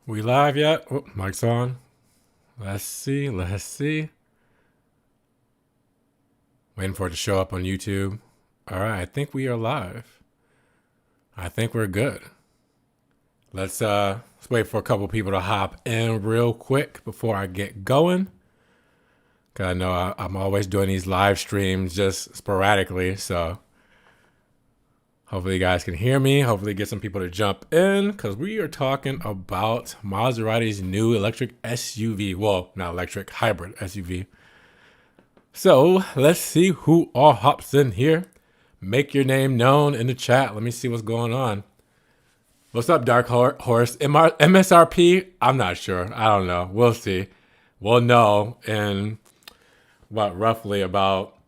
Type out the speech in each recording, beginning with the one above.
We live yet? Oh, mic's on. Let's see. Let's see. Waiting for it to show up on YouTube. All right, I think we are live. I think we're good. Let's wait for a couple people to hop in real quick before I get going. Cause I know I'm always doing these live streams just sporadically, so hopefully you guys can hear me. Hopefully get some people to jump in because we are talking about Maserati's new electric SUV. Well, not electric, hybrid SUV. So let's see who all hops in here. Make your name known in the chat. Let me see what's going on. What's up, Dark Horse? MSRP? I'm not sure. I don't know. We'll see. We'll know in what, roughly about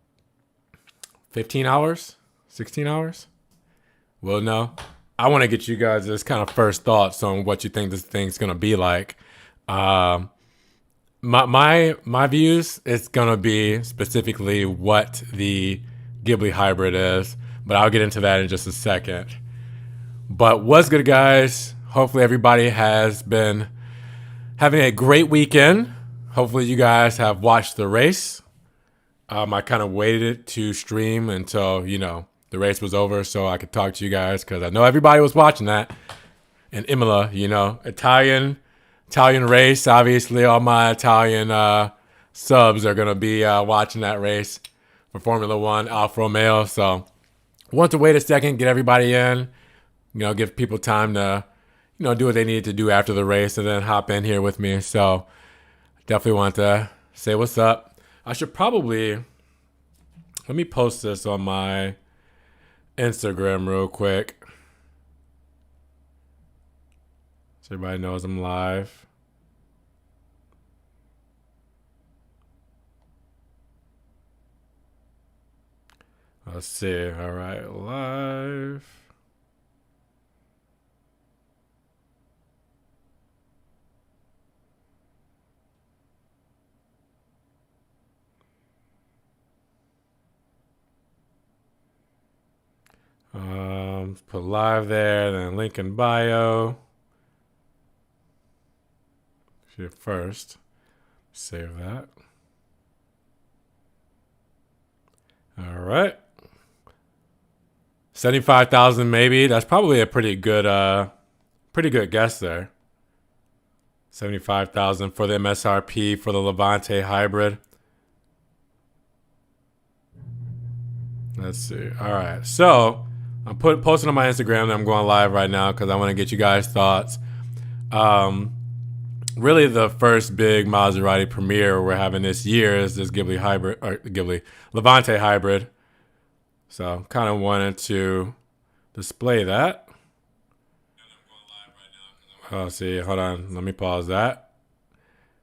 15 hours? 16 hours? We'll know. I want to get you guys this kind of first thoughts on what you think this thing's going to be like. My views, it's going to be specifically what the Ghibli hybrid is, but I'll get into that in just a second. But what's good, guys? Hopefully everybody has been having a great weekend. Hopefully you guys have watched the race. I kind of waited to stream until, the race was over so I could talk to you guys because I know everybody was watching that. In Imola, Italian race. Obviously, all my Italian subs are going to be watching that race for Formula One, Alfa Romeo. So I want to wait a second, get everybody in, give people time to, do what they need to do after the race and then hop in here with me. So definitely want to say what's up. I should probably, let me post this on my Instagram real quick so everybody knows I'm live. Let's see. All right, live. Put live there, then link in bio. Here first. Save that. All right. 75,000 maybe. That's probably a pretty good guess there. 75,000 for the MSRP for the Levante hybrid. Let's see. All right. So I'm posting on my Instagram that I'm going live right now because I want to get you guys' thoughts. Really, the first big Maserati premiere we're having this year is this Ghibli Levante hybrid. So kind of wanted to display that. Oh, see, hold on. Let me pause that.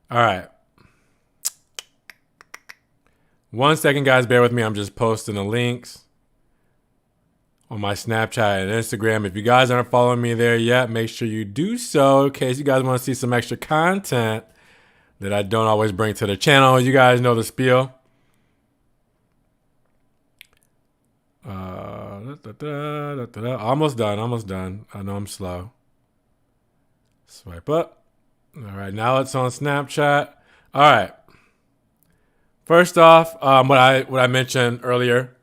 All right. 1 second, guys. Bear with me. I'm just posting the links on my Snapchat and Instagram. If you guys aren't following me there yet, make sure you do so in case you guys want to see some extra content that I don't always bring to the channel. You guys know the spiel. Almost done. I know I'm slow. Swipe up. All right, now it's on Snapchat. All right. First off, what I mentioned earlier.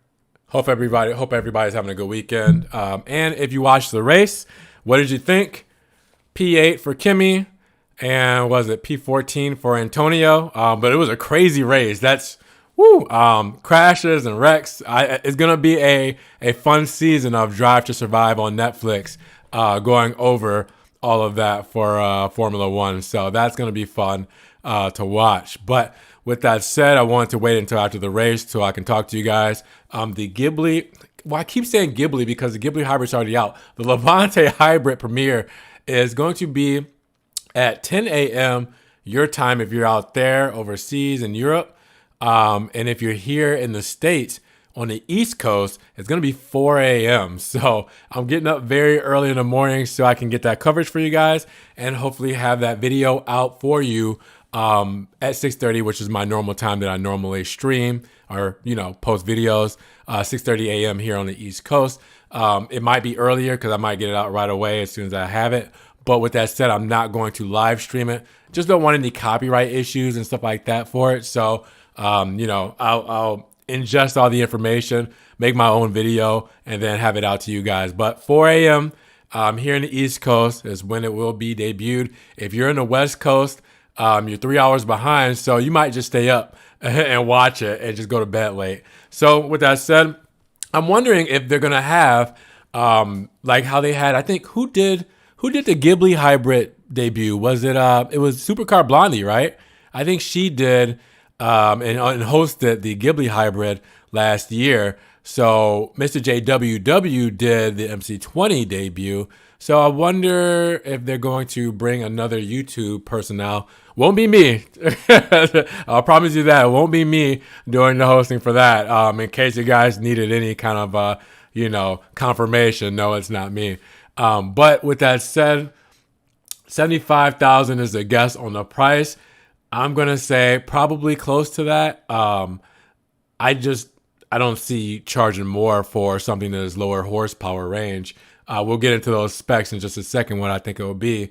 Hope everybody's having a good weekend. And if you watched the race, what did you think? P8 for Kimi, and was it P14 for Antonio? But it was a crazy race. That's crashes and wrecks. It's gonna be a fun season of Drive to Survive on Netflix, going over all of that for Formula One. So that's gonna be fun to watch. But with that said, I wanted to wait until after the race so I can talk to you guys. The Ghibli, I keep saying Ghibli because the Ghibli hybrid's already out. The Levante hybrid premiere is going to be at 10 a.m. your time if you're out there overseas in Europe. And if you're here in the States on the East Coast, it's going to be 4 a.m. So I'm getting up very early in the morning so I can get that coverage for you guys and hopefully have that video out for you at 6:30, which is my normal time that I normally stream or, post videos, 6:30 a.m. here on the East Coast. It might be earlier because I might get it out right away as soon as I have it. But with that said, I'm not going to live stream it. Just don't want any copyright issues and stuff like that for it. So, I'll ingest all the information, make my own video, and then have it out to you guys. But 4 a.m. Here in the East Coast is when it will be debuted. If you're in the West Coast, you're 3 hours behind, so you might just stay up and watch it and just go to bed late. So with that said, I'm wondering if they're gonna have like how they had. I think who did the Ghibli hybrid debut? Was it it was Supercar Blondie, right? I think she did and hosted the Ghibli hybrid last year. So Mr. JWW did the MC20 debut. So I wonder if they're going to bring another YouTube personnel. Won't be me. I'll promise you that. It won't be me doing the hosting for that. In case you guys needed any kind of, confirmation. No, it's not me. But with that said, $75,000 is a guess on the price. I'm going to say probably close to that. I don't see charging more for something that is lower horsepower range. We'll get into those specs in just a second, what I think it will be.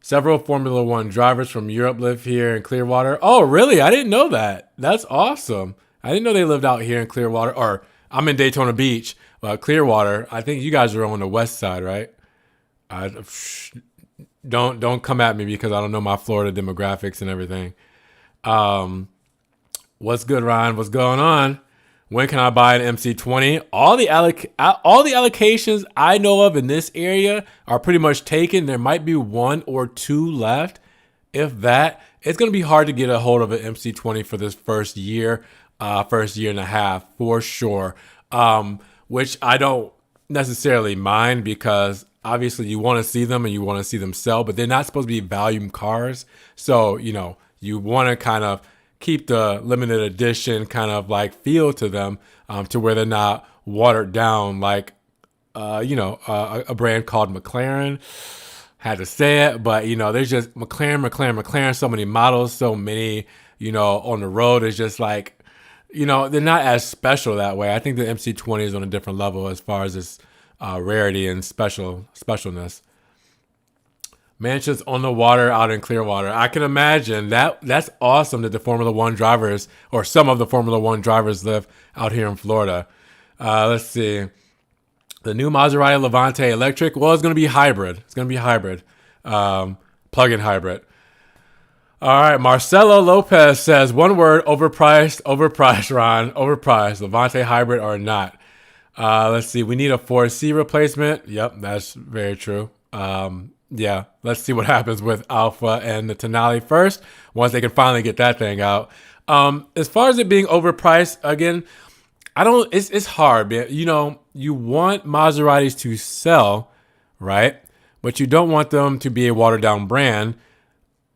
Several Formula One drivers from Europe live here in Clearwater. Oh, really? I didn't know that. That's awesome. I didn't know they lived out here in Clearwater. Or I'm in Daytona Beach, Clearwater. I think you guys are on the west side, right? Don't come at me because I don't know my Florida demographics and everything. What's good, Ryan? What's going on? When can I buy an MC20? All the allocations I know of in this area are pretty much taken. There might be 1 or 2 left, if that. It's going to be hard to get a hold of an MC20 for this first year and a half for sure. Which I don't necessarily mind because obviously you want to see them and you want to see them sell, but they're not supposed to be volume cars. So, you want to kind of keep the limited edition kind of like feel to them, to where they're not watered down like, a brand called McLaren. Had to say it, but there's just McLaren, so many models, so many, on the road. It's just like, they're not as special that way. I think the MC20 is on a different level as far as its rarity and specialness. Mansions on the water out in Clearwater. I can imagine that's awesome that the Formula One drivers, or some of the Formula One drivers, live out here in Florida. Let's see. The new Maserati Levante electric. Well, it's going to be hybrid. It's going to be hybrid. Plug-in hybrid. All right. Marcelo Lopez says, one word, overpriced, Ron. Overpriced. Levante hybrid or not. Let's see. We need a 4C replacement. Yep, that's very true. Yeah, let's see what happens with Alpha and the Tonale first, once they can finally get that thing out. As far as it being overpriced, again, it's hard, man. You want Maseratis to sell, right? But you don't want them to be a watered down brand.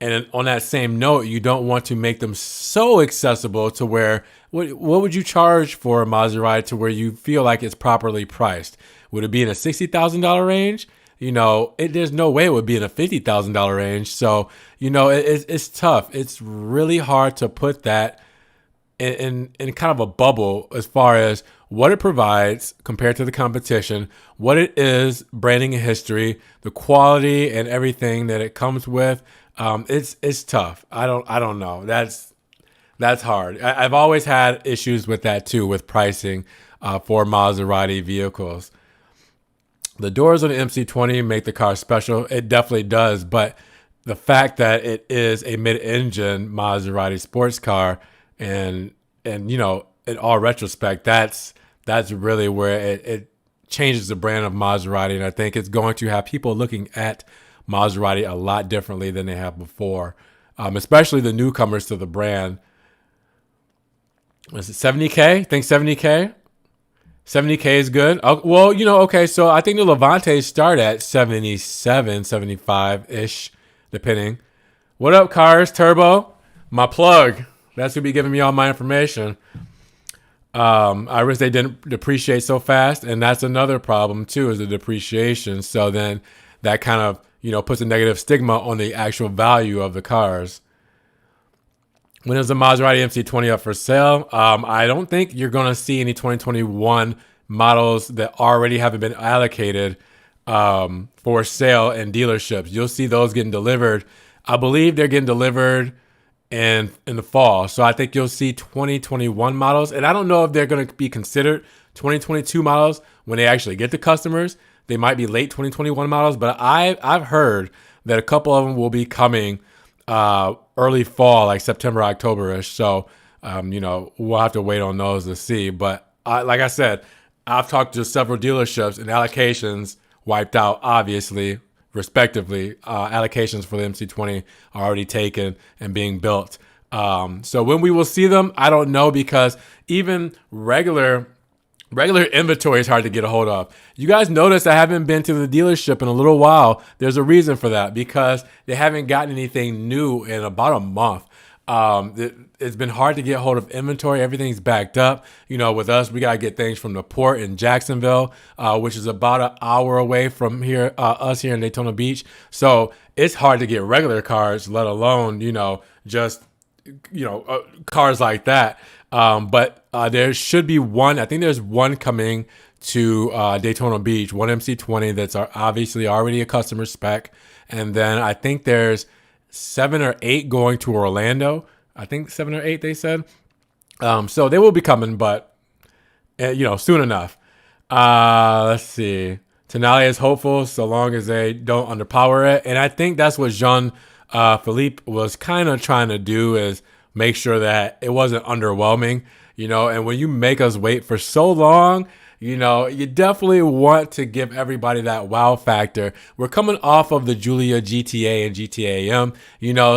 And on that same note, you don't want to make them so accessible to where, what would you charge for a Maserati to where you feel like it's properly priced? Would it be in a $60,000 range? There's no way it would be in a $50,000 range. So, it's tough. It's really hard to put that in kind of a bubble as far as what it provides compared to the competition, what it is, branding and history, the quality and everything that it comes with. It's tough. I don't know. That's hard. I've always had issues with that too, with pricing for Maserati vehicles. The doors on the MC20 make the car special. It definitely does. But the fact that it is a mid-engine Maserati sports car and in all retrospect, that's really where it changes the brand of Maserati. And I think it's going to have people looking at Maserati a lot differently than they have before, especially the newcomers to the brand. Was it 70K? Think 70K? 70K is good. Well, okay, so I think the Levantes start at 77, 75-ish, depending. What up, Cars Turbo? My plug. That's going to be giving me all my information. I wish they didn't depreciate so fast, and that's another problem, too, is the depreciation. So then that kind of, puts a negative stigma on the actual value of the cars. When is the Maserati MC20 up for sale? I don't think you're going to see any 2021 models that already haven't been allocated for sale in dealerships. You'll see those getting delivered. I believe they're getting delivered in the fall. So I think you'll see 2021 models. And I don't know if they're going to be considered 2022 models when they actually get to customers. They might be late 2021 models, but I've heard that a couple of them will be coming early fall, like September, October-ish. So, we'll have to wait on those to see. But like I said, I've talked to several dealerships and allocations wiped out, obviously, respectively. Allocations for the MC20 are already taken and being built. So when we will see them, I don't know, because even regular inventory is hard to get a hold of. You guys notice I haven't been to the dealership in a little while. There's a reason for that, because they haven't gotten anything new in about a month. It's been hard to get hold of inventory. Everything's backed up. With us, we got to get things from the port in Jacksonville, which is about an hour away from here, us here in Daytona Beach. So it's hard to get regular cars, let alone, cars like that. But there should be one. I think there's one coming to Daytona Beach, one MC20 that's obviously already a customer spec. And then I think there's 7 or 8 going to Orlando. I think 7 or 8, they said. So they will be coming, but, soon enough. Let's see. Tenali is hopeful so long as they don't underpower it. And I think that's what Jean Philippe was kind of trying to do, is make sure that it wasn't underwhelming, and when you make us wait for so long, you definitely want to give everybody that wow factor. We're coming off of the Giulia GTA and GTA M,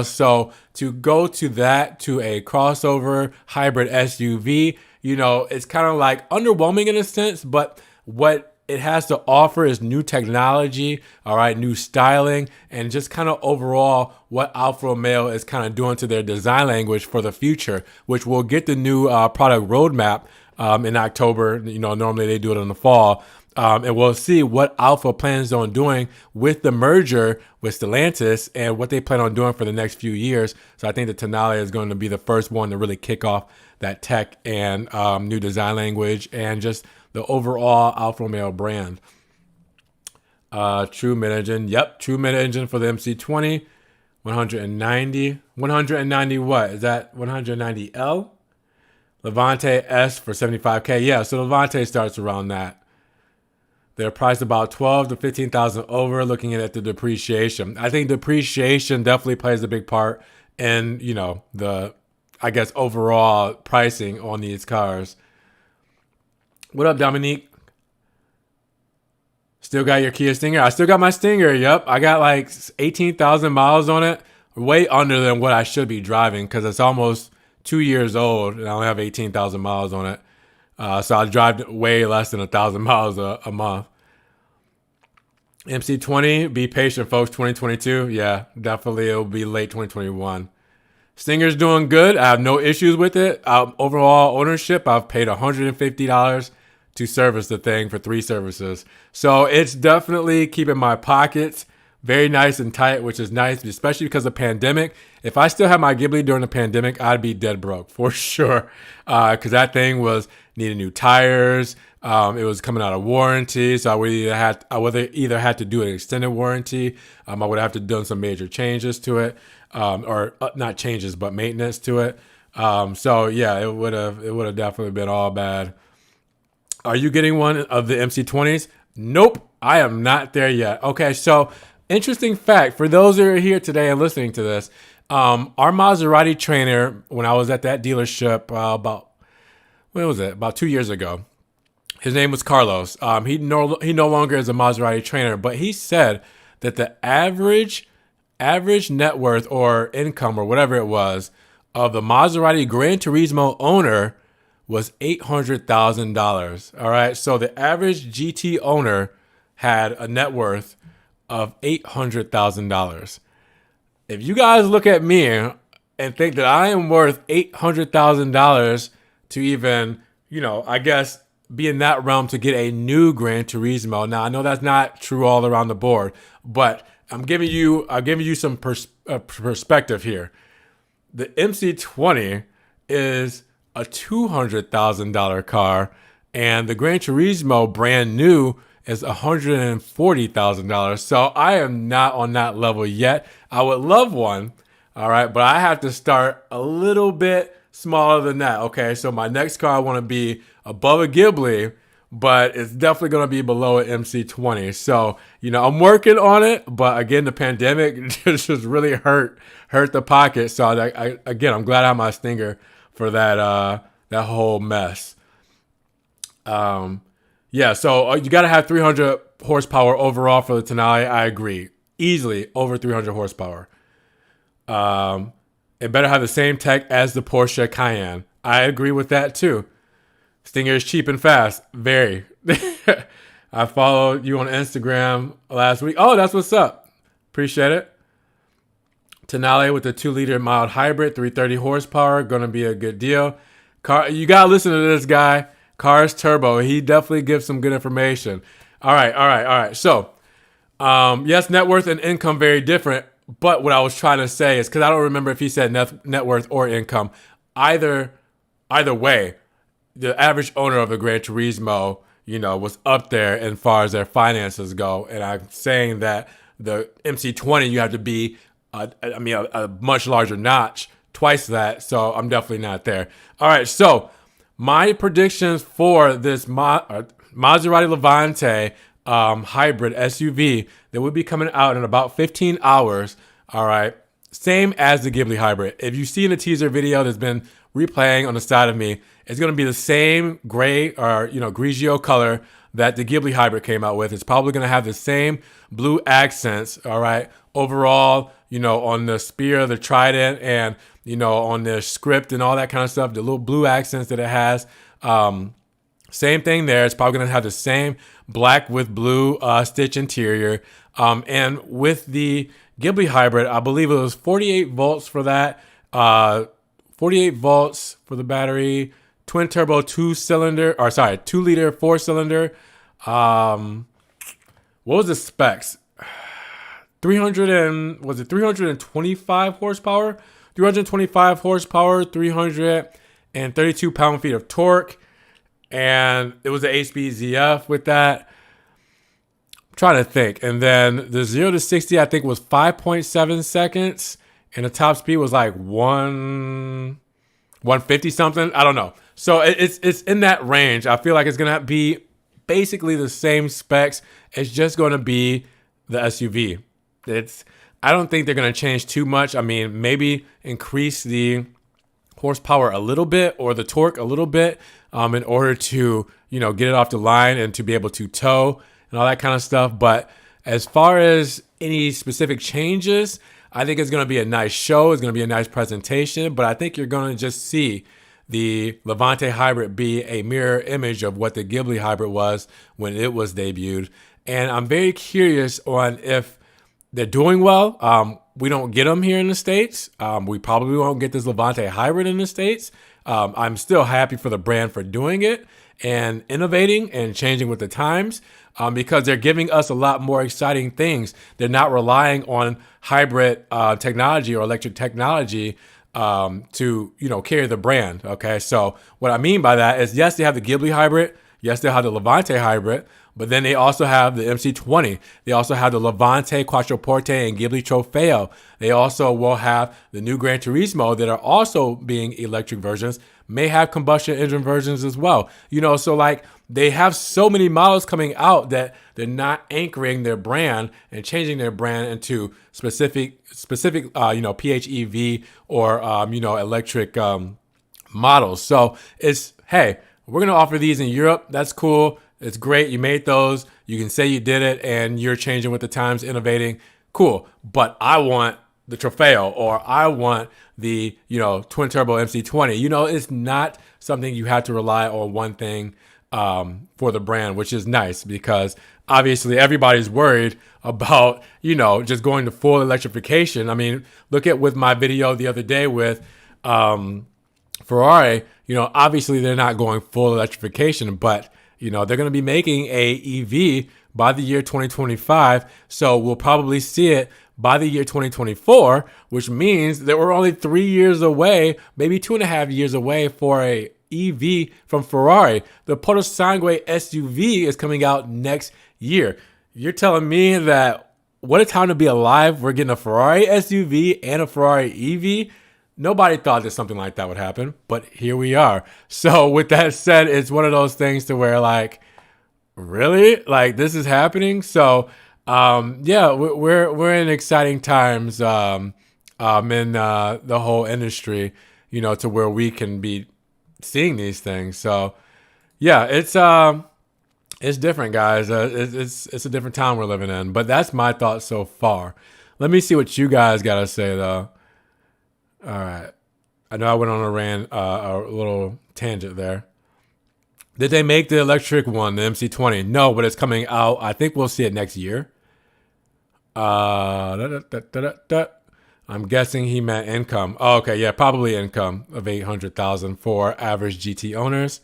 so to go to that, to a crossover hybrid SUV, it's kind of like underwhelming in a sense, but what it has to offer is new technology, all right, new styling, and just kind of overall what Alfa Romeo is kind of doing to their design language for the future, which we'll get the new product roadmap in October. Normally they do it in the fall. And we'll see what Alfa plans on doing with the merger with Stellantis and what they plan on doing for the next few years. So I think the Tonale is going to be the first one to really kick off that tech and new design language and just the overall Alfa Romeo brand. True mid-engine. Yep, true mid-engine for the MC20. 190 what? Is that 190L? Levante S for $75K. Yeah, so Levante starts around that. They're priced about 12 to 15,000 over, looking at the depreciation. I think depreciation definitely plays a big part in, the, overall pricing on these cars. What up, Dominique? Still got your Kia Stinger? I still got my Stinger. Yep. I got like 18,000 miles on it. Way under than what I should be driving, because it's almost 2 years old and I only have 18,000 miles on it. So I drive way less than 1,000 miles a month. MC20, be patient, folks. 2022. Yeah, definitely. It'll be late 2021. Stinger's doing good. I have no issues with it. Overall ownership, I've paid $150 to service the thing for 3 services. So it's definitely keeping my pockets very nice and tight, which is nice, especially because of the pandemic. If I still had my Ghibli during the pandemic, I'd be dead broke for sure. Because that thing was needing new tires. It was coming out of warranty, so I would either had to do an extended warranty. I would have to do some major changes to it, or not changes, but maintenance to it. So yeah, it would have definitely been all bad. Are you getting one of the MC20s? Nope, I am not there yet. Okay, so interesting fact for those that are here today and listening to this, our Maserati trainer, when I was at that dealership about 2 years ago, his name was Carlos. He no longer is a Maserati trainer, but he said that the average net worth or income or whatever it was of the Maserati Gran Turismo owner was $800,000. All right, so the average GT owner had a net worth of $800,000. If you guys look at me and think that I am worth $800,000 to even, be in that realm to get a new Gran Turismo. Now, I know that's not true all around the board, but I'm giving you some perspective here. The MC20 is a $200,000 car, and the Gran Turismo brand new is $140,000. So I am not on that level yet. I would love one. All right. But I have to start a little bit smaller than that. Okay. So my next car, I want to be above a Ghibli, but it's definitely going to be below an MC20. So, I'm working on it. But again, the pandemic just really hurt the pocket. So I'm glad I have my Stinger for that whole mess. Yeah, so you got to have 300 horsepower overall for the Tenali. I agree. Easily over 300 horsepower. It better have the same tech as the Porsche Cayenne. I agree with that too. Stinger is cheap and fast. Very. I followed you on Instagram last week. Oh, that's what's up. Appreciate it. Tenali with the 2-liter mild hybrid, 330 horsepower. Going to be a good deal. You got to listen to this guy. Cars Turbo. He definitely gives some good information. All right. So, yes, net worth and income very different. But what I was trying to say is, because I don't remember if he said net worth or income. Either way, the average owner of a Gran Turismo, was up there as far as their finances go. And I'm saying that the MC20, you have to be, a much larger notch, twice that. So I'm definitely not there. All right, so my predictions for this Maserati Levante hybrid SUV that will be coming out in about 15 hours. All right. Same as the Ghibli hybrid. If you see in the teaser video that's been replaying on the side of me, it's going to be the same gray or, Grigio color that the Ghibli hybrid came out with. It's probably going to have the same blue accents. All right. Overall, on the spear, the trident, and, on the script and all that kind of stuff, the little blue accents that it has. Same thing there. It's probably going to have the same black with blue stitch interior. And with the Ghibli hybrid, I believe it was 48 volts for that. 48 volts for the battery. Twin turbo 2-liter 4-cylinder. What was the specs? 325 horsepower? 325 horsepower, 332 pound-feet of torque. And it was an 8-speed ZF with that. I'm trying to think. And then the 0 to 60, I think, was 5.7 seconds. And the top speed was like 150 something. I don't know. So it's in that range. I feel like it's going to be basically the same specs. It's just going to be the SUV. I don't think they're going to change too much. I mean, maybe increase the horsepower a little bit or the torque a little bit in order to, get it off the line and to be able to tow and all that kind of stuff. But as far as any specific changes, I think it's going to be a nice show. It's going to be a nice presentation. But I think you're going to just see the Levante hybrid be a mirror image of what the Ghibli hybrid was when it was debuted. And I'm very curious on if they're doing well. We don't get them here in the States. We probably won't get this Levante hybrid in the States. I'm still happy for the brand for doing it and innovating and changing with the times because they're giving us a lot more exciting things. They're not relying on hybrid technology or electric technology to, carry the brand. Okay, so what I mean by that is, yes, they have the Ghibli hybrid. Yes, they have the Levante hybrid. But then they also have the MC20. They also have the Levante Quattroporte and Ghibli Trofeo. They also will have the new Gran Turismo that are also being electric versions, may have combustion engine versions as well. So like they have so many models coming out that they're not anchoring their brand and changing their brand into specific PHEV or, electric models. So it's, hey, we're going to offer these in Europe. That's cool. It's great. You made those. You can say you did it and you're changing with the times, innovating. Cool. But I want the Trofeo or I want the, twin turbo MC20. It's not something you have to rely on one thing for the brand, which is nice because obviously everybody's worried about, just going to full electrification. I mean, look at with my video the other day with Ferrari, obviously they're not going full electrification, but they're going to be making a EV by the year 2025. So we'll probably see it by the year 2024, which means that we're only 3 years away, maybe 2.5 years away for a EV from Ferrari. The Portosangue SUV is coming out next year. You're telling me that what a time to be alive. We're getting a Ferrari SUV and a Ferrari EV. Nobody thought that something like that would happen, but here we are. So with that said, it's one of those things to where like, really, like this is happening. So yeah, we're in exciting times in the whole industry, you know, to where we can be seeing these things. So yeah, it's different, guys. It's a different time we're living in. But that's my thoughts so far. Let me see what you guys got to say though. All right. I know I went on a little tangent there. Did they make the electric one, the MC20? No, but it's coming out. I think we'll see it next year. I'm guessing he meant income. Oh, okay, yeah, probably income of 800,000 for average GT owners.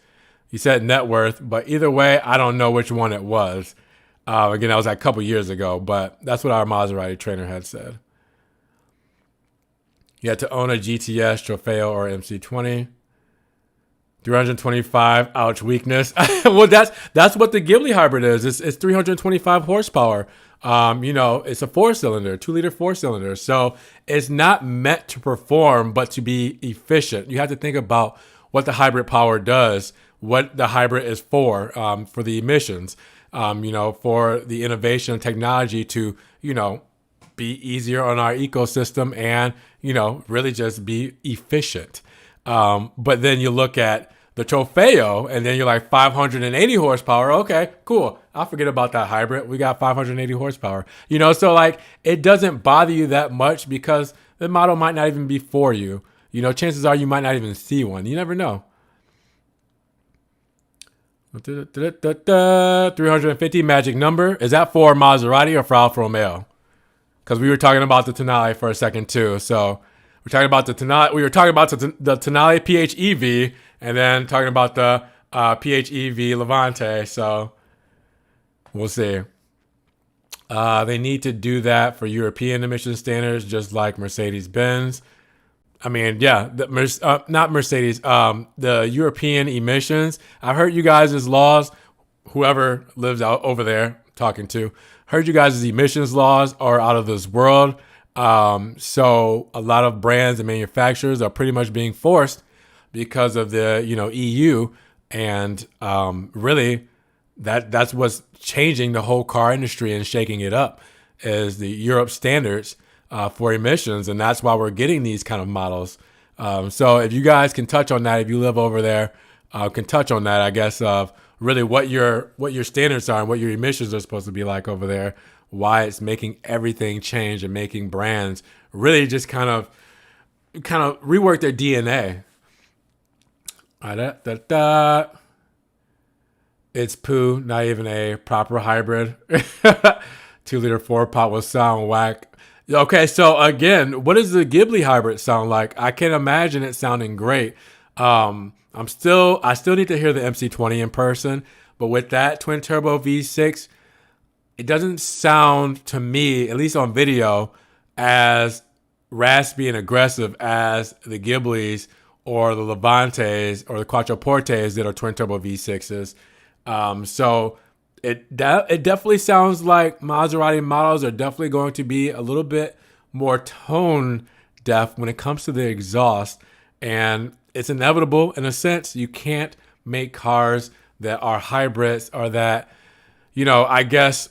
He said net worth, but either way, I don't know which one it was. Again, that was like a couple years ago, but that's what our Maserati trainer had said. You had to own a GTS, Trofeo, or MC20. 325, ouch, weakness. Well, that's what the Ghibli hybrid is. It's 325 horsepower. You know, it's a 4-cylinder, 2-liter 4-cylinder. So it's not meant to perform, but to be efficient. You have to think about what the hybrid power does, what the hybrid is for the emissions, you know, for the innovation and technology to, you know, be easier on our ecosystem and, you know, really just be efficient. But then you look at the Trofeo, and then you're like 580 horsepower. Okay, cool. I'll forget about that hybrid. We got 580 horsepower. You know, so like it doesn't bother you that much because the model might not even be for you. You know, chances are you might not even see one. You never know. 350 magic number. Is that for Maserati or for Alfa Romeo? Because we were talking about the Tonale for a second too. So we're talking about the Tonale. We were talking about the Tonale PHEV, and then talking about the PHEV Levante. So we'll see. They need to do that for European emission standards, just like Mercedes-Benz. I mean, yeah, not Mercedes. The European emissions. I heard you guys' laws. Whoever lives out over there talking to, heard you guys' emissions laws are out of this world. So a lot of brands and manufacturers are pretty much being forced because of the, you know, EU, and really that's what's changing the whole car industry and shaking it up is the Europe standards for emissions, and that's why we're getting these kind of models. So if you guys can touch on that, if you live over there, can touch on that, I guess, of really what your standards are and what your emissions are supposed to be like over there, why it's making everything change and making brands really just kind of rework their DNA. It's poo, not even a proper hybrid. 2-liter 4-pot will sound whack. Okay, so again, what does the Ghibli hybrid sound like? I can't imagine it sounding great. I still need to hear the MC20 in person, but with that twin turbo V6, it doesn't sound to me, at least on video, as raspy and aggressive as the Ghiblis or the Levantes or the Quattroportes that are twin turbo V6s. So it definitely sounds like Maserati models are definitely going to be a little bit more tone deaf when it comes to the exhaust. And it's inevitable in a sense. You can't make cars that are hybrids or that, you know, I guess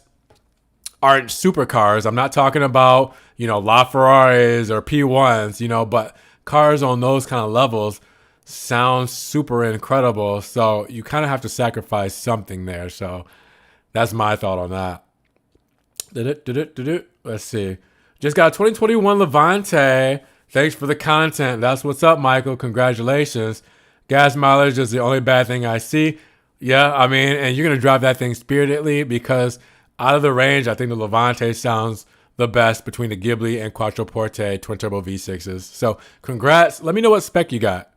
aren't supercars. I'm not talking about, you know, LaFerraris or P1s, you know, but cars on those kind of levels sound super incredible. So you kind of have to sacrifice something there. So that's my thought on that. Let's see. Just got a 2021 Levante. Thanks for the content. That's what's up, Michael. Congratulations. Gas mileage is the only bad thing I see. Yeah, I mean, and you're going to drive that thing spiritedly because out of the range, I think the Levante sounds the best between the Ghibli and Quattroporte twin turbo V6s. So congrats. Let me know what spec you got.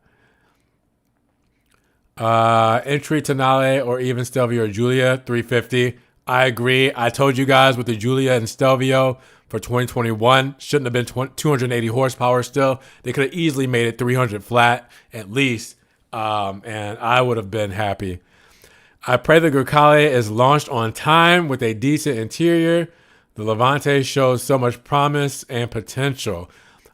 Entry Tonale or even Stelvio or Giulia, 350. I agree. I told you guys with the Giulia and Stelvio for 2021, shouldn't have been 280 horsepower still. They could have easily made it 300 flat at least. and I would have been happy. I pray the Grecale is launched on time with a decent interior. The Levante shows so much promise and potential.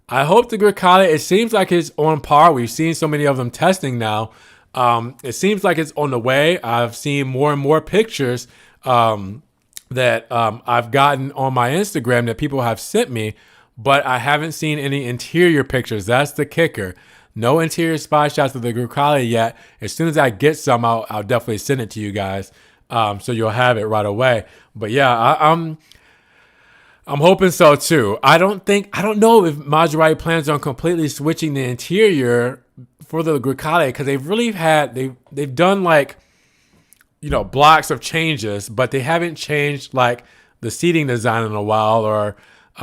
I hope the Grecale, it seems like it's on par. We've seen so many of them testing now. It seems like it's on the way. I've seen more and more pictures that I've gotten on my Instagram that people have sent me, but I haven't seen any interior pictures. That's the kicker. No interior spy shots of the Grecale yet. As soon as I get some, I'll definitely send it to you guys, so you'll have it right away. But yeah, I'm hoping so too. I don't know if Maserati plans on completely switching the interior for the Grecale, because they've done like, blocks of changes, but they haven't changed like the seating design in a while, or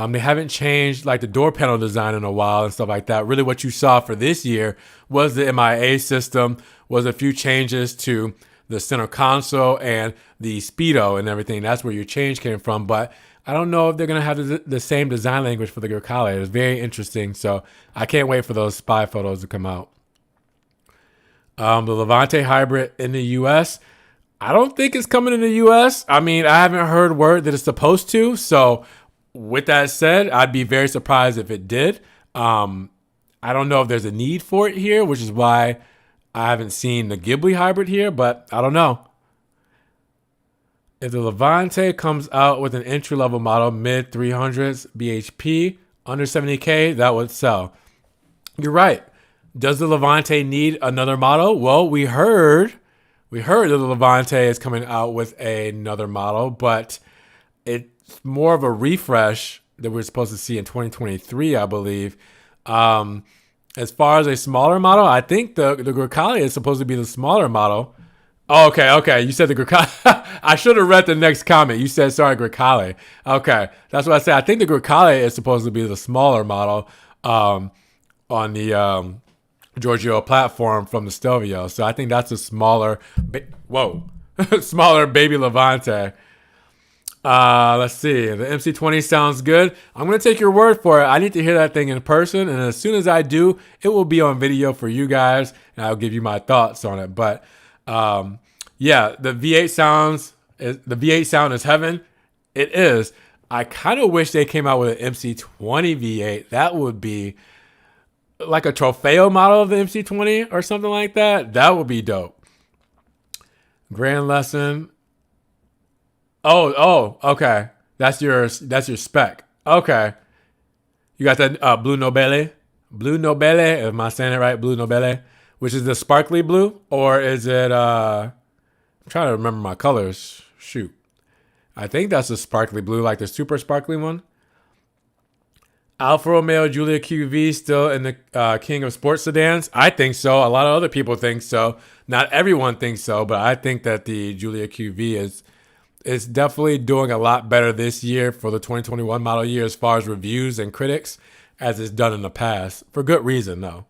they haven't changed like the door panel design in a while and stuff like that. Really what you saw for this year was the MIA system, was a few changes to the center console and the speedo and everything. That's where your change came from. But I don't know if they're going to have the same design language for the Grecale. It's very interesting. So I can't wait for those spy photos to come out. The Levante hybrid in the U.S., I don't think it's coming in the U.S. I mean, I haven't heard word that it's supposed to. So with that said, I'd be very surprised if it did. I don't know if there's a need for it here, which is why I haven't seen the Ghibli hybrid here, but I don't know. If the Levante comes out with an entry-level model, mid 300s BHP, under 70K, that would sell. You're right. Does the Levante need another model? Well, we heard that the Levante is coming out with another model, but it's more of a refresh that we're supposed to see in 2023, I believe. As far as a smaller model, I think the Grecale is supposed to be the smaller model. Oh, okay. You said the Grecale. I should have read the next comment. You said, sorry, Grecale. Okay, that's what I said. I think the Grecale is supposed to be the smaller model on the Giorgio platform from the Stelvio. So I think that's a smaller, smaller baby Levante. Let's see. The MC20 sounds good. I'm going to take your word for it. I need to hear that thing in person. And as soon as I do, it will be on video for you guys. And I'll give you my thoughts on it. But yeah, the V8 sound is heaven. It is. I kind of wish they came out with an MC20 V8. That would be like a Trofeo model of the MC20 or something like that. That would be dope. Grand lesson. Oh, okay. That's your spec. Okay. You got that blue Nobele? Blue Nobele, am I saying it right? Blue Nobele, which is the sparkly blue, or is it I'm trying to remember my colors. Shoot. I think that's the sparkly blue, like the super sparkly one. Alfa Romeo Giulia QV still in the king of sports sedans? I think so. A lot of other people think so. Not everyone thinks so, but I think that the Giulia QV is definitely doing a lot better this year for the 2021 model year as far as reviews and critics as it's done in the past. For good reason, though.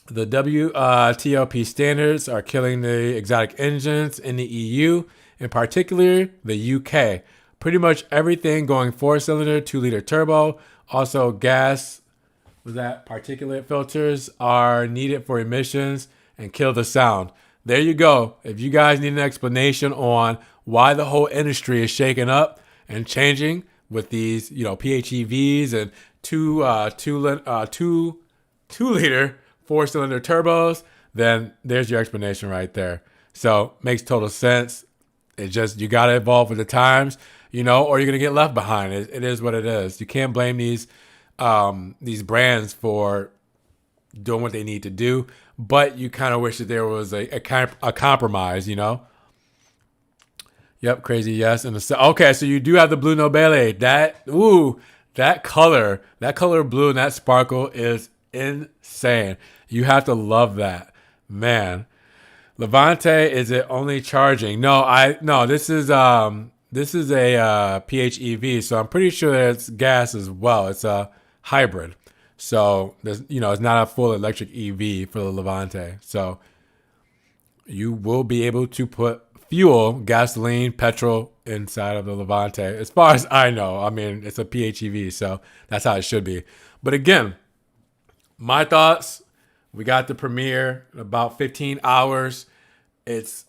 The WTLP standards are killing the exotic engines in the EU, in particular the UK. Pretty much everything going 4-cylinder, 2-liter turbo. Also gas, particulate filters are needed for emissions and kill the sound. There you go. If you guys need an explanation on why the whole industry is shaking up and changing with these, PHEVs and 2-liter 4-cylinder turbos, then there's your explanation right there. So makes total sense. It's just, you got to evolve with the times, or you're going to get left behind. It is what it is. You can't blame these brands for doing what they need to do, but you kind of wish that there was a compromise, Yep, crazy, yes. Okay, so you do have the blue Nobele. That color blue and that sparkle is insane. You have to love that, man. Levante, is it only charging? No, this is a PHEV, so I'm pretty sure that it's gas as well. It's a hybrid. So there's, it's not a full electric EV for the Levante. So you will be able to put fuel, gasoline, petrol inside of the Levante. As far as I know, I mean, it's a PHEV, so that's how it should be. But again, my thoughts, We got the premiere in about 15 hours. It's,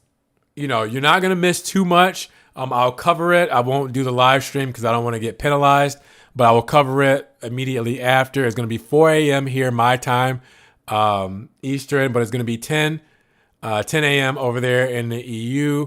you're not going to miss too much. I'll cover it. I won't do the live stream because I don't want to get penalized, but I will cover it immediately after. It's going to be 4 a.m. here, my time, Eastern, but it's going to be 10 a.m. over there in the EU.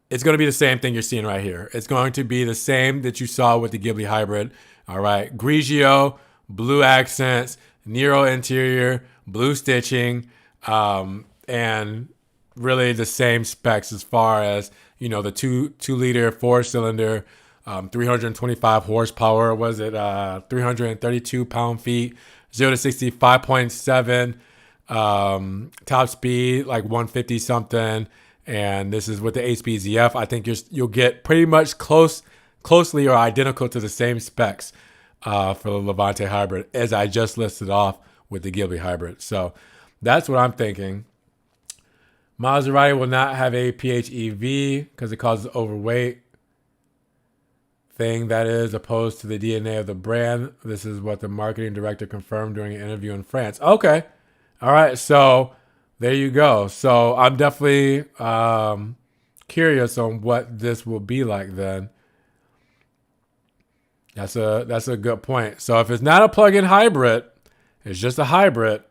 It's going to be the same thing you're seeing right here. It's going to be the same that you saw with the Ghibli hybrid. All right. Grigio, blue accents, Nero interior, blue stitching, and really the same specs as far as, the 2-liter 4-cylinder, 325 horsepower. Was it 332 pound-feet, 0 to 60, 5.7, top speed like 150 something. And this is with the HPZF. I think you'll get pretty much closely or identical to the same specs for the Levante hybrid as I just listed off with the Ghibli hybrid. So that's what I'm thinking. Maserati will not have a PHEV because it causes overweight thing, that is, opposed to the DNA of the brand. This is what the marketing director confirmed during an interview in France. Okay. All right. So there you go. So I'm definitely curious on what this will be like then. That's a good point. So if it's not a plug-in hybrid, it's just a hybrid.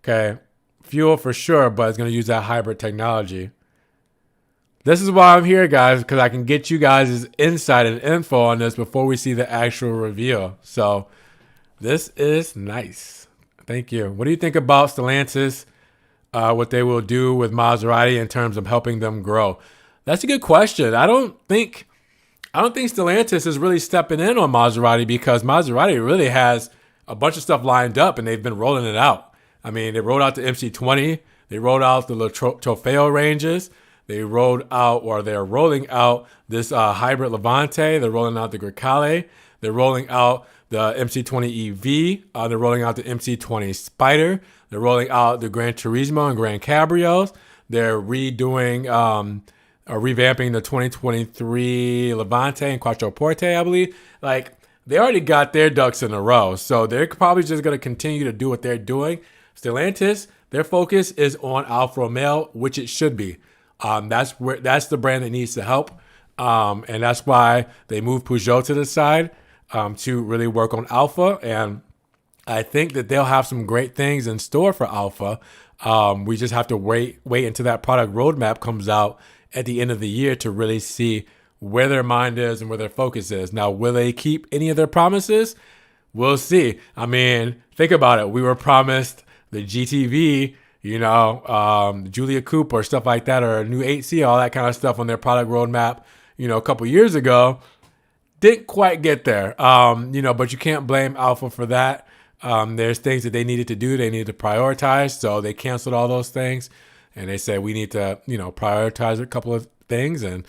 Okay. Fuel for sure, but it's going to use that hybrid technology. This is why I'm here, guys, because I can get you guys' insight and info on this before we see the actual reveal. So this is nice. Thank you. What do you think about Stellantis? What they will do with Maserati in terms of helping them grow? That's a good question. I don't think Stellantis is really stepping in on Maserati because Maserati really has a bunch of stuff lined up and they've been rolling it out. I mean, they rolled out the MC20. They rolled out the Trofeo ranges. They rolled out, or they're rolling out this hybrid Levante. They're rolling out the Grecale. They're rolling out the MC20 EV. They're rolling out the MC20 Spider. They're rolling out the Gran Turismo and Gran Cabrios. They're redoing, revamping the 2023 Levante and Quattroporte, I believe. Like, they already got their ducks in a row. So they're probably just going to continue to do what they're doing. Stellantis, their focus is on Alfa Romeo, which it should be. That's the brand that needs to help. And that's why they moved Peugeot to the side to really work on Alfa. And I think that they'll have some great things in store for Alfa. We just have to wait until that product roadmap comes out at the end of the year to really see where their mind is and where their focus is. Now, will they keep any of their promises? We'll see. I mean, think about it. We were promised the GTV, Julia Coupe or stuff like that, or a new 8C, all that kind of stuff on their product roadmap, a couple years ago. Didn't quite get there, but you can't blame Alfa for that. There's things that they needed to do. They needed to prioritize. So they canceled all those things. And they said, we need to, prioritize a couple of things and,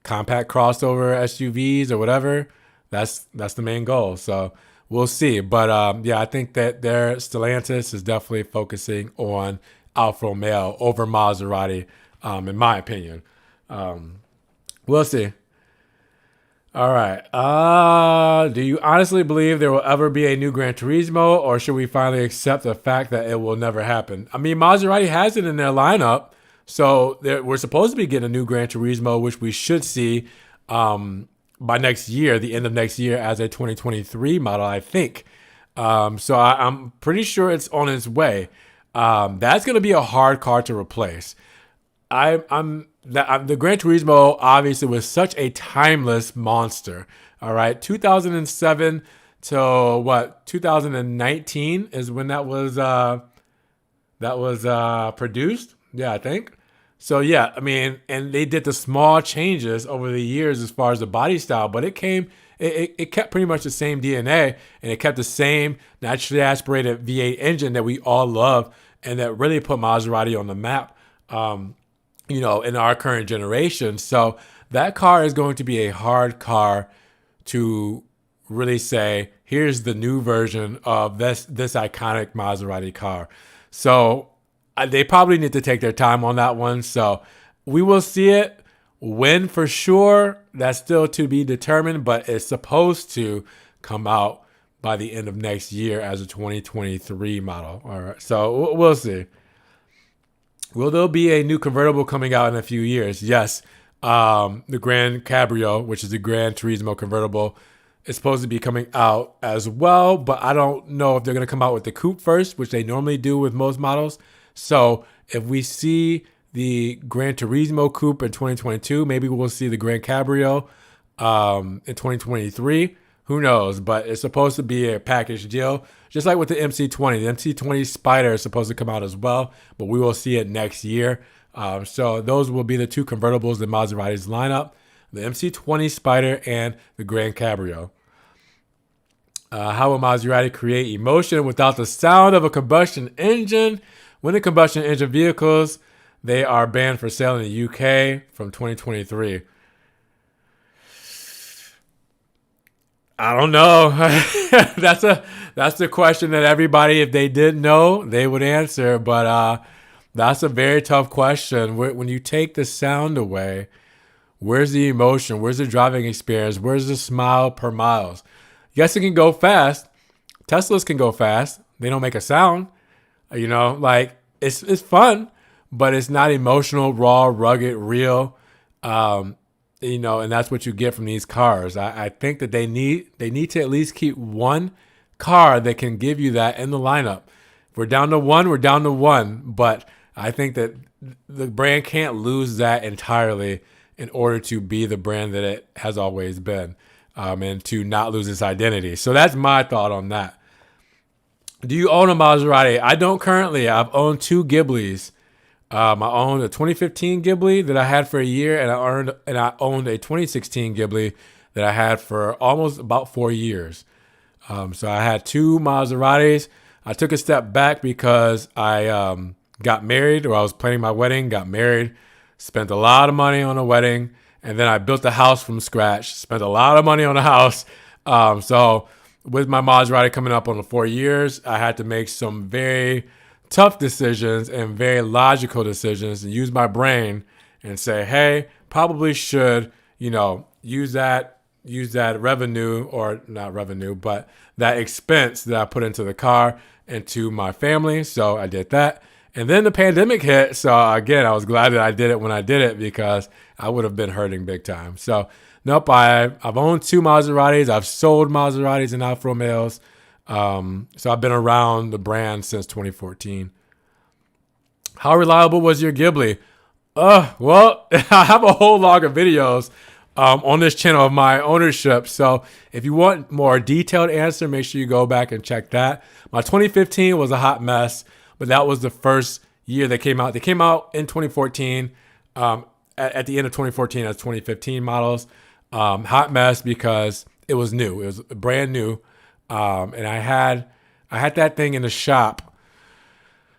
compact crossover SUVs or whatever. That's the main goal. So we'll see. But I think that their Stellantis is definitely focusing on Alfa Romeo over Maserati, in my opinion. We'll see. All right. Do you honestly believe there will ever be a new Gran Turismo, or should we finally accept the fact that it will never happen? I mean, Maserati has it in their lineup, so we're supposed to be getting a new Gran Turismo, which we should see by next year, the end of next year, as a 2023 model, I think. So I'm pretty sure it's on its way. That's going to be a hard car to replace. The Gran Turismo obviously was such a timeless monster. All right, 2007 to 2019 is when that was produced. Yeah, I think. So yeah, I mean, and they did the small changes over the years as far as the body style, but it kept pretty much the same DNA, and it kept the same naturally aspirated V8 engine that we all love and that really put Maserati on the map. In our current generation. So that car is going to be a hard car to really say, here's the new version of this iconic Maserati car. So they probably need to take their time on that one. So we will see it. When for sure, that's still to be determined, but it's supposed to come out by the end of next year as a 2023 model. All right, so we'll see. Will there be a new convertible coming out in a few years? Yes. The Gran Cabrio, which is the Gran Turismo convertible, is supposed to be coming out as well, but I don't know if they're going to come out with the coupe first, which they normally do with most models. So if we see the Gran Turismo coupe in 2022, maybe we'll see the Gran Cabrio in 2023. Who knows? But it's supposed to be a package deal, just like with the MC20. The MC20 Spider is supposed to come out as well, but we will see it next year. So those will be the two convertibles in Maserati's lineup: the MC20 Spider and the Gran Cabrio. How will Maserati create emotion without the sound of a combustion engine? When the combustion engine vehicles, they are banned for sale in the UK from 2023. I don't know. that's the question that everybody, if they did know, they would answer. But that's a very tough question. When you take the sound away, where's the emotion? Where's the driving experience? Where's the smile per miles? Yes, it can go fast. Teslas can go fast. They don't make a sound. Like it's fun, but it's not emotional, raw, rugged, real. And that's what you get from these cars. I think that they need to at least keep one car that can give you that in the lineup. If we're down to one, we're down to one. But I think that the brand can't lose that entirely in order to be the brand that it has always been, and to not lose its identity. So that's my thought on that. Do you own a Maserati? I don't currently. I've owned two Ghiblis. I owned a 2015 Ghibli that I had for a year, and I owned a 2016 Ghibli that I had for almost about 4 years. So I had two Maseratis. I took a step back because I got married, or I was planning my wedding, got married, spent a lot of money on a wedding, and then I built a house from scratch, spent a lot of money on a house. So with my Maserati coming up on the 4 years, I had to make some very tough decisions and very logical decisions, and use my brain and say, hey, probably should, use that revenue, or not revenue, but that expense that I put into the car into my family. So I did that. And then the pandemic hit. So again, I was glad that I did it when I did it, because I would have been hurting big time. So nope, I've owned two Maseratis. I've sold Maseratis and Alfa Romeos. So I've been around the brand since 2014. How reliable was your Ghibli? Well, I have a whole log of videos on this channel of my ownership. So if you want more detailed answer, make sure you go back and check that. My 2015 was a hot mess, but that was the first year they came out. They came out in 2014, at the end of 2014 as 2015 models. Hot mess because it was new. It was brand new. And I had that thing in the shop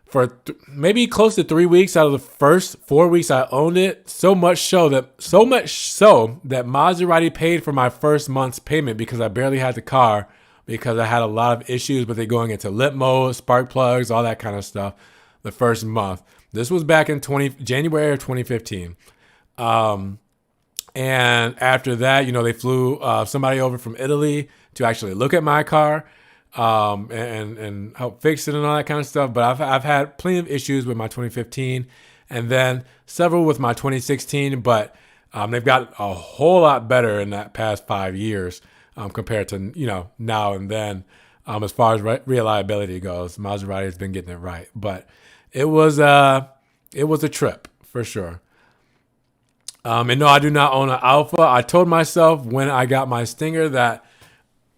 for maybe close to 3 weeks out of the first 4 weeks I owned it. So much so that Maserati paid for my first month's payment, because I barely had the car, because I had a lot of issues with it going into lit mode, spark plugs, all that kind of stuff the first month. This was back in January of 2015. And after that, they flew somebody over from Italy to actually look at my car, and help fix it and all that kind of stuff. But I've had plenty of issues with my 2015, and then several with my 2016. But they've got a whole lot better in that past 5 years, compared to now and then. As far as reliability goes, Maserati has been getting it right. But it was a trip for sure. And no, I do not own an Alfa. I told myself when I got my Stinger that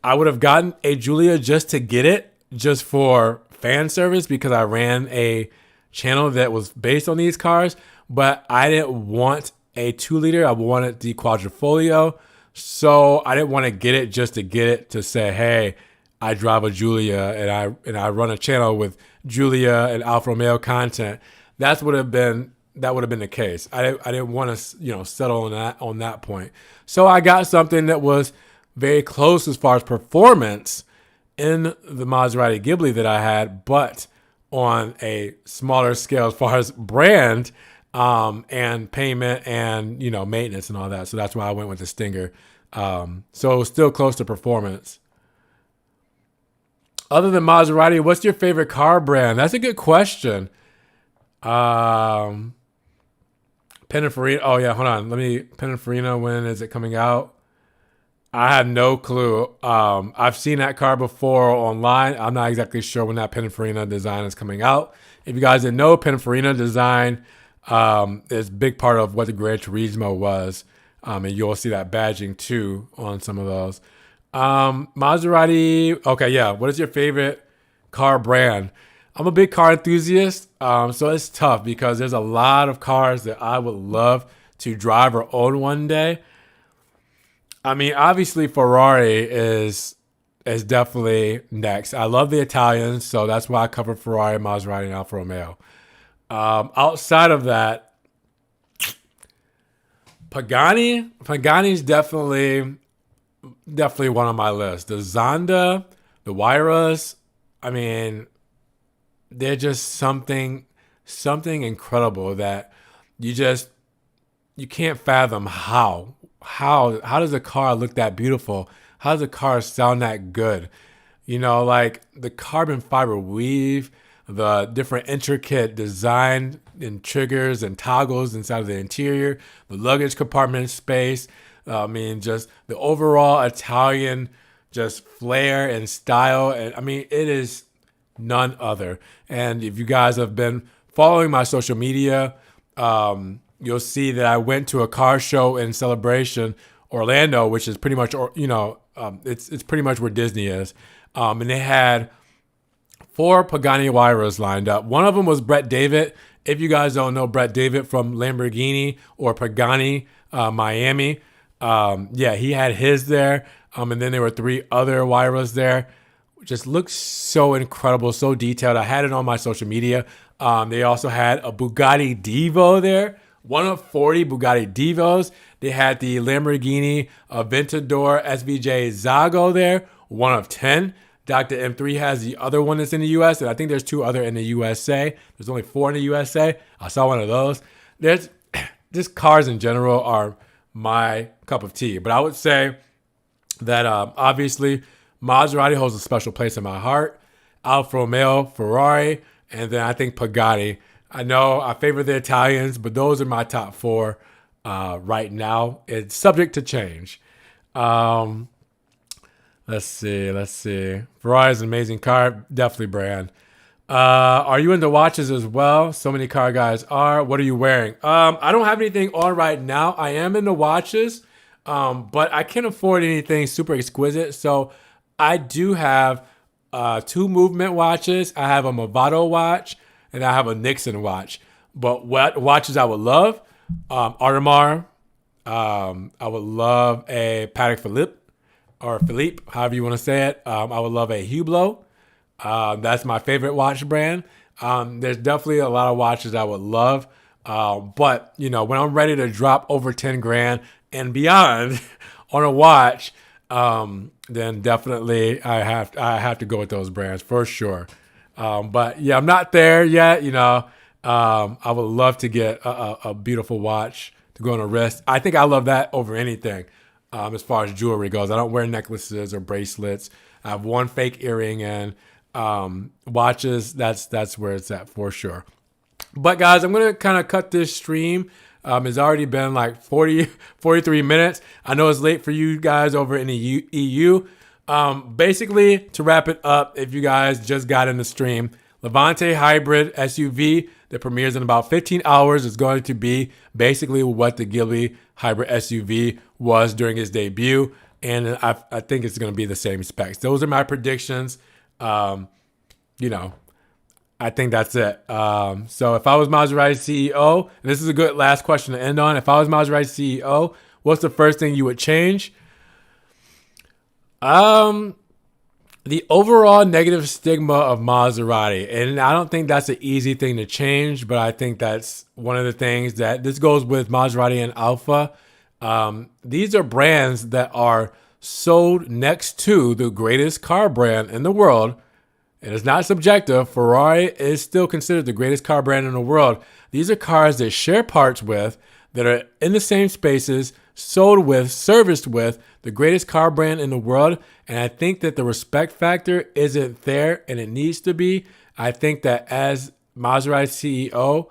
I would have gotten a Giulia just to get it, just for fan service, because I ran a channel that was based on these cars. But I didn't want a 2-liter. I wanted the Quadrifoglio. So I didn't want to get it just to get it, to say, hey, I drive a Giulia and I run a channel with Giulia and Alfa Romeo content. That would have been the case. I didn't want to settle on that point. So I got something that was very close as far as performance in the Maserati Ghibli that I had, but on a smaller scale as far as brand, and payment and maintenance and all that. So that's why I went with the Stinger. So it was still close to performance. Other than Maserati, what's your favorite car brand? That's a good question. Pininfarina. Oh yeah, hold on. Pininfarina. When is it coming out? I have no clue. I've seen that car before online. I'm not exactly sure when that Pininfarina design is coming out. If you guys didn't know, Pininfarina design is a big part of what the Gran Turismo was. And you'll see that badging too on some of those. Maserati. Okay, yeah. What is your favorite car brand? I'm a big car enthusiast, so it's tough because there's a lot of cars that I would love to drive or own one day. I mean, obviously Ferrari is definitely next. I love the Italians, so that's why I cover Ferrari, Maserati, and Alfa Romeo. Outside of that, Pagani's definitely one on my list. The Zonda, the Huayras, I mean, they're just something incredible that you can't fathom how does a car look that beautiful? How does a car sound that good? You know, like the carbon fiber weave, the different intricate design and triggers and toggles inside of the interior, the luggage compartment space. I mean, just the overall Italian just flair and style. And I mean, it is none other. And if you guys have been following my social media, you'll see that I went to a car show in Celebration, Orlando, which is pretty much, it's pretty much where Disney is. And they had 4 Pagani Huayras lined up. One of them was Brett David. If you guys don't know Brett David from Lamborghini or Pagani Miami, yeah, he had his there. And then there were 3 other Huayras there. Just looks so incredible, so detailed. I had it on my social media. They also had a Bugatti Divo there, one of 40 Bugatti Divos. They had the Lamborghini Aventador SVJ Zago there, one of 10. Dr. M3 has the other one that's in the US, and I think there's 2 other in the USA. There's only 4 in the USA. I saw one of those. Just cars in general are my cup of tea. But I would say that obviously Maserati holds a special place in my heart. Alfa Romeo, Ferrari, and then I think Pagani. I know I favor the Italians, but those are my top 4 right now. It's subject to change. Let's see. Ferrari is an amazing car, definitely brand. Are you into watches as well? So many car guys are. What are you wearing? I don't have anything on right now. I am into watches, but I can't afford anything super exquisite. So I do have 2 movement watches. I have a Movado watch and I have a Nixon watch. But what watches I would love? Audemars. I would love a Patek Philippe or Philippe, however you want to say it. I would love a Hublot. That's my favorite watch brand. There's definitely a lot of watches I would love. But, you know, when I'm ready to drop over 10 grand and beyond on a watch, then definitely I have to go with those brands for sure. But yeah, I'm not there yet. You know, I would love to get a beautiful watch to go on a wrist. I think I love that over anything. As far as jewelry goes, I don't wear necklaces or bracelets. I have one fake earring and watches. That's where it's at for sure. But guys, I'm gonna kind of cut this stream. It's already been like 43 minutes. I know it's late for you guys over in the EU. Basically, to wrap it up, if you guys just got in the stream, Levante hybrid SUV that premieres in about 15 hours is going to be basically what the Ghibli hybrid SUV was during its debut. And I think it's going to be the same specs. Those are my predictions. You know, I think that's it. So if I was Maserati's CEO, and this is a good last question to end on. If I was Maserati's CEO, what's the first thing you would change? The overall negative stigma of Maserati. And I don't think that's an easy thing to change, but I think that's one of the things that this goes with Maserati and Alfa. These are brands that are sold next to the greatest car brand in the world. And it's not subjective. Ferrari is still considered the greatest car brand in the world. These are cars that share parts with, that are in the same spaces, sold with, serviced with the greatest car brand in the world. And I think that the respect factor isn't there, and it needs to be. I think that as Maserati CEO,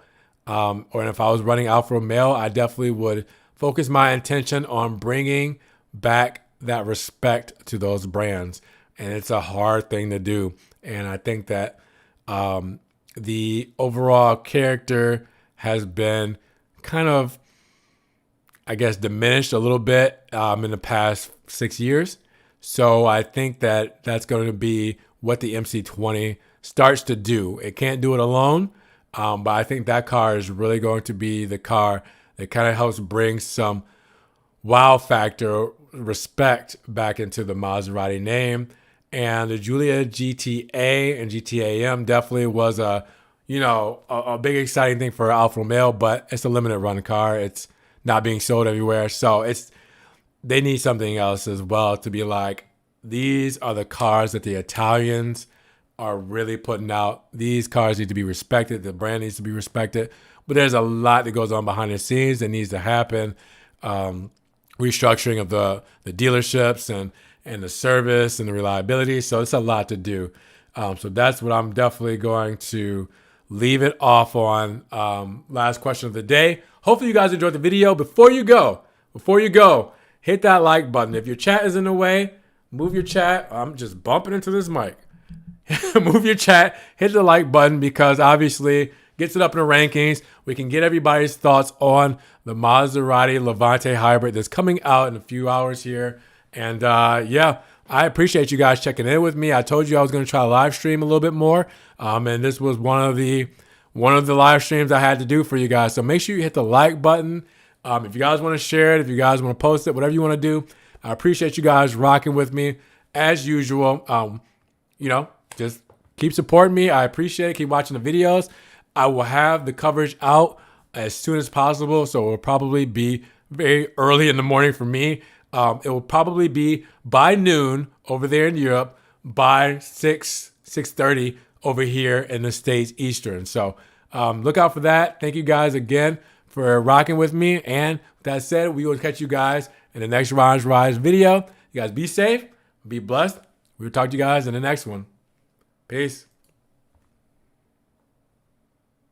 or if I was running Alfa Romeo, I definitely would focus my attention on bringing back that respect to those brands. And it's a hard thing to do. And I think that the overall character has been kind of, I guess, diminished a little bit in the past 6 years. So I think that that's going to be what the MC20 starts to do. It can't do it alone, but I think that car is really going to be the car that kind of helps bring some wow factor, respect back into the Maserati name. And the Giulia GTA and GTA-M definitely was a big exciting thing for Alfa Romeo, but it's a limited run car. It's not being sold everywhere. So they need something else as well to be like, these are the cars that the Italians are really putting out. These cars need to be respected. The brand needs to be respected. But there's a lot that goes on behind the scenes that needs to happen. Restructuring of the dealerships and the service and the reliability. So it's a lot to do. So that's what I'm definitely going to leave it off on. Last question of the day. Hopefully you guys enjoyed the video. Before you go, hit that like button. If your chat is in the way, move your chat. I'm just bumping into this mic. Move your chat, hit the like button, because obviously gets it up in the rankings. We can get everybody's thoughts on the Maserati Levante hybrid that's coming out in a few hours here. And yeah, I appreciate you guys checking in with me. I told you I was going to try to live stream a little bit more. And this was one of the live streams I had to do for you guys. So make sure you hit the like button. If you guys want to share it, if you guys want to post it, whatever you want to do, I appreciate you guys rocking with me as usual. Just keep supporting me. I appreciate it. Keep watching the videos. I will have the coverage out as soon as possible. So it will probably be very early in the morning for me. It will probably be by noon over there in Europe, by 6:30 over here in the States Eastern. So look out for that. Thank you guys again for rocking with me. And with that said, we will catch you guys in the next Rise video. You guys be safe, be blessed. We'll talk to you guys in the next one. Peace.